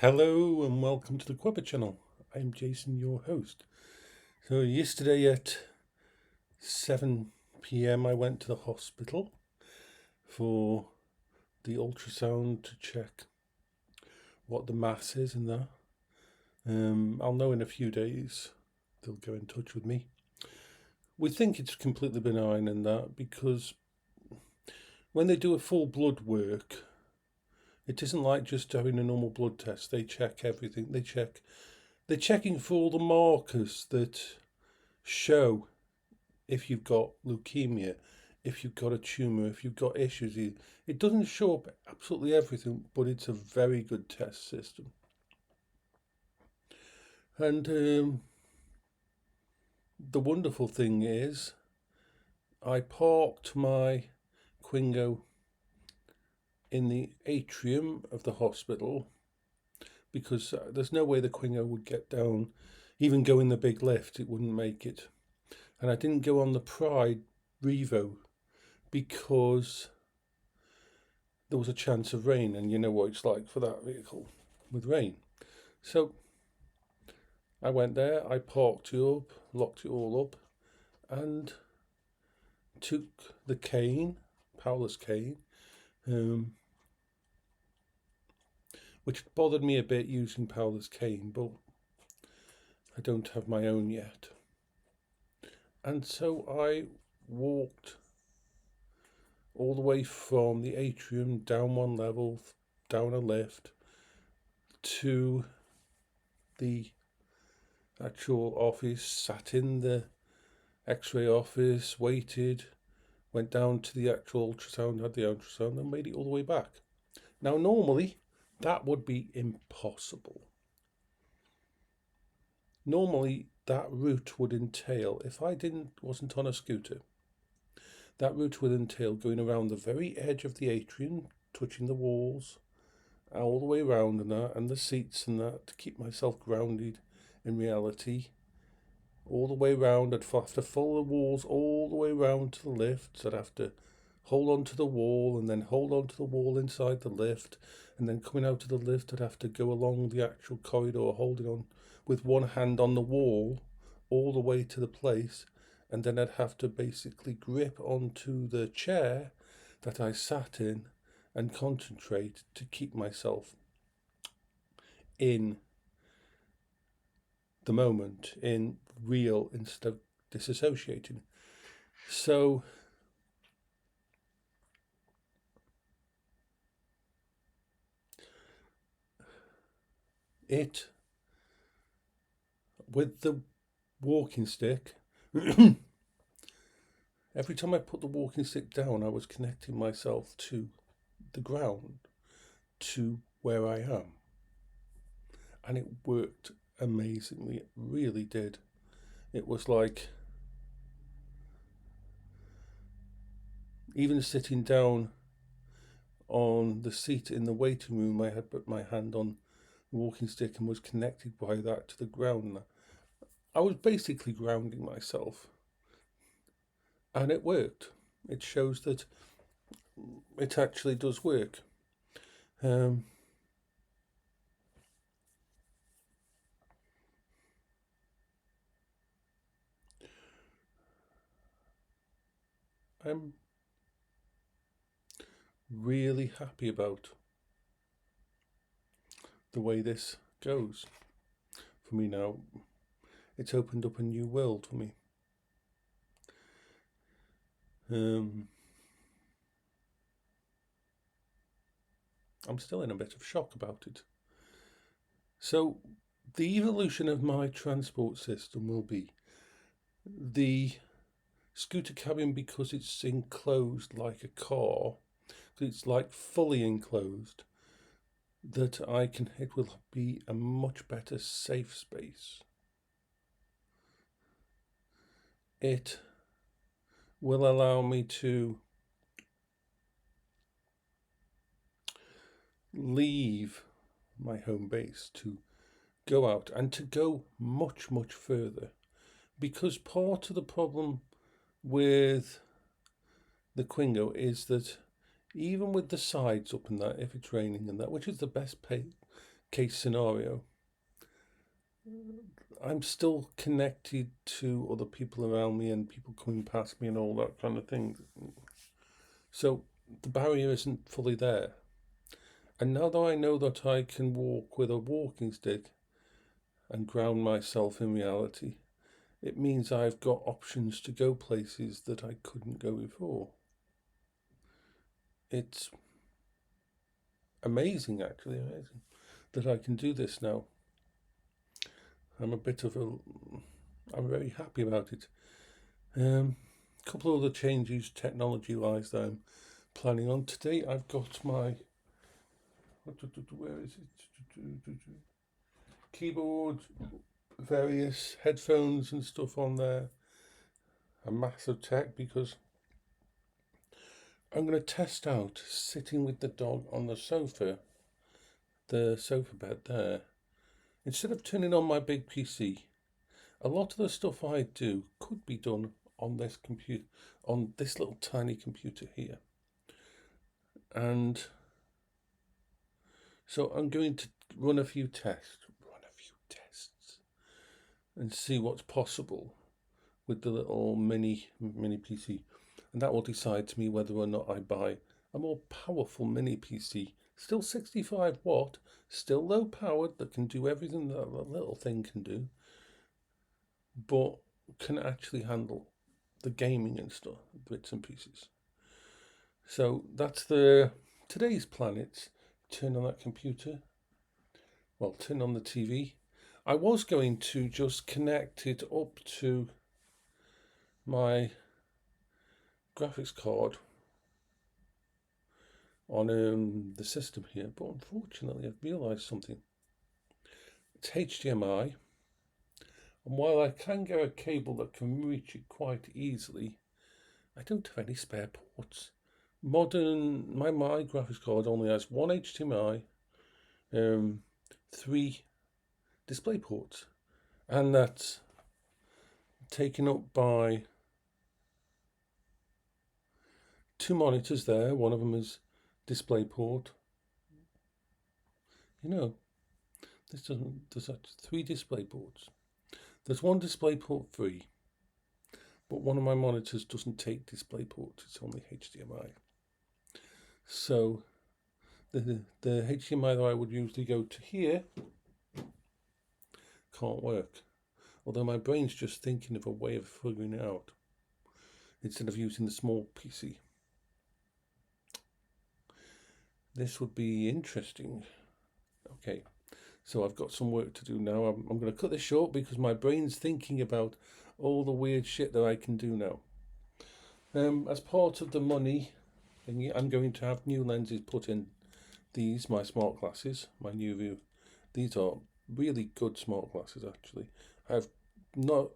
Hello and welcome to the Quabber channel. I'm Jason, your host. So yesterday at 7 p.m. I went to the hospital for the ultrasound to check what the mass is and that. I'll know in a few days. They'll go in touch with me. We think it's completely benign and that because when they do a full blood work, it isn't like just having a normal blood test. They check everything. They're checking for all the markers that show if you've got leukemia, if you've got a tumour, if you've got issues. It doesn't show up absolutely everything, but it's a very good test system. And the wonderful thing is, I parked my Quingo in the atrium of the hospital because there's no way the Quingo would get down, even go in the big lift, it wouldn't make it. And I didn't go on the Pride Revo because there was a chance of rain, and you know what it's like for that vehicle with rain. So I went there, I parked it up, locked it all up, and took the cane, Paola's cane, which bothered me a bit using Paola's cane, but I don't have my own yet. And so I walked all the way from the atrium down one level, down a lift, to the actual office, sat in the x-ray office, waited, went down to the actual ultrasound, had the ultrasound, and made it all the way back. Now, normally, that would be impossible. Normally, that route would entail, if I wasn't on a scooter, that route would entail going around the very edge of the atrium, touching the walls, all the way around and the seats and that, to keep myself grounded in reality. All the way around, I'd have to follow the walls all the way around to the lift. I'd have to hold on to the wall and then hold on to the wall inside the lift, and then coming out of the lift I'd have to go along the actual corridor holding on with one hand on the wall all the way to the place, and then I'd have to basically grip onto the chair that I sat in and concentrate to keep myself in the moment, in real instead of disassociating. So it, with the walking stick, every time I put the walking stick down, I was connecting myself to the ground, to where I am. And it worked amazingly. It really did. It was like, even sitting down on the seat in the waiting room, I had put my hand on the walking stick and was connected by that to the ground. I was basically grounding myself. And it worked. It shows that it actually does work. I'm really happy about the way this goes for me now. It's opened up a new world for me. I'm still in a bit of shock about it. So the evolution of my transport system will be the scooter cabin, because it's enclosed like a car, it's like fully enclosed, that it will be a much better safe space. It will allow me to leave my home base, to go out and to go much, much further. Because part of the problem with the Quingo is that even with the sides up and that, if it's raining and that, which is the best case scenario, I'm still connected to other people around me and people coming past me and all that kind of thing. So the barrier isn't fully there. And now that I know that I can walk with a walking stick and ground myself in reality, it means I've got options to go places that I couldn't go before. It's amazing, actually, amazing that I can do this now. I'm very happy about it. Couple of other changes technology-wise that I'm planning on. Today I've got my, where is it? Keyboard, various headphones and stuff on there. A massive tech because I'm going to test out sitting with the dog on the sofa bed there. Instead of turning on my big PC, a lot of the stuff I do could be done on this computer, on this little tiny computer here. And so I'm going to run a few tests and see what's possible with the little mini PC. And that will decide to me whether or not I buy a more powerful mini PC. Still 65 watt, still low powered, that can do everything that a little thing can do, but can actually handle the gaming and stuff, bits and pieces. So that's today's plan. It's turn on that computer, well, turn on the TV. I was going to just connect it up to my graphics card on the system here, but unfortunately I've realised something. It's HDMI, and while I can get a cable that can reach it quite easily, I don't have any spare ports. My graphics card only has one HDMI, 3 display ports, and that's taken up by 2 monitors there. One of them is display port. There's 3 display ports. There's 1 display port free, but one of my monitors doesn't take display ports, it's only HDMI. So the HDMI that I would usually go to here can't work. Although my brain's just thinking of a way of figuring it out instead of using the small PC. This would be interesting. Okay, so I've got some work to do now. I'm going to cut this short because my brain's thinking about all the weird shit that I can do now. As part of the money thingy, I'm going to have new lenses put in these, my smart glasses, my new view. These are really good smart glasses, actually. I've not,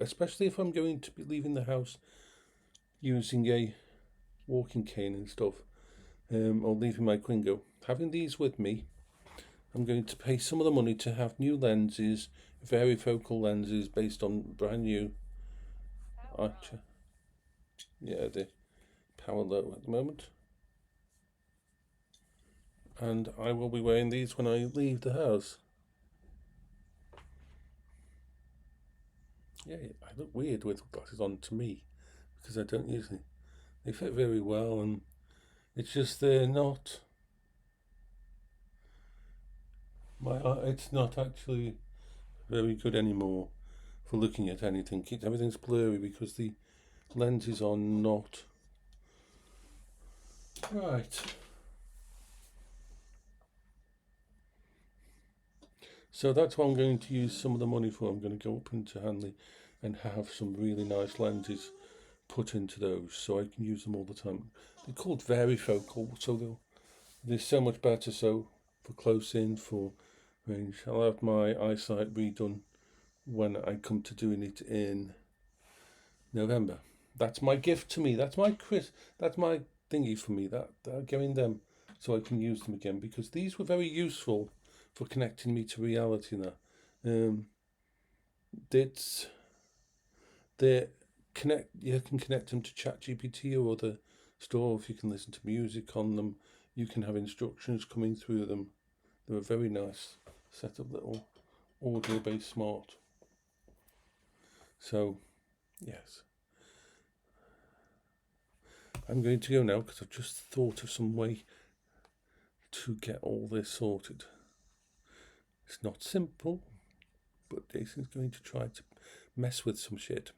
especially if I'm going to be leaving the house using a walking cane and stuff, or leaving my Quingo. Having these with me, I'm going to pay some of the money to have new lenses, varifocal lenses based on brand new. The Paola at the moment. And I will be wearing these when I leave the house. Yeah, I look weird with glasses on to me because I don't usually. They fit very well, and it's just they're not. It's not actually very good anymore for looking at anything. Everything's blurry because the lenses are not right. So that's what I'm going to use some of the money for. I'm going to go up into Hanley and have some really nice lenses put into those so I can use them all the time. They're called varifocal, so they're so much better. So for close in, for range, I'll have my eyesight redone when I come to doing it in November. That's my gift to me. That's my thingy for me. That getting them so I can use them again, because these were very useful for connecting me to reality now. You can connect them to ChatGPT or other stuff. You can listen to music on them. You can have instructions coming through them. They're a very nice set of little audio-based smart. So, yes. I'm going to go now because I've just thought of some way to get all this sorted. It's not simple, but Jason's going to try to mess with some shit.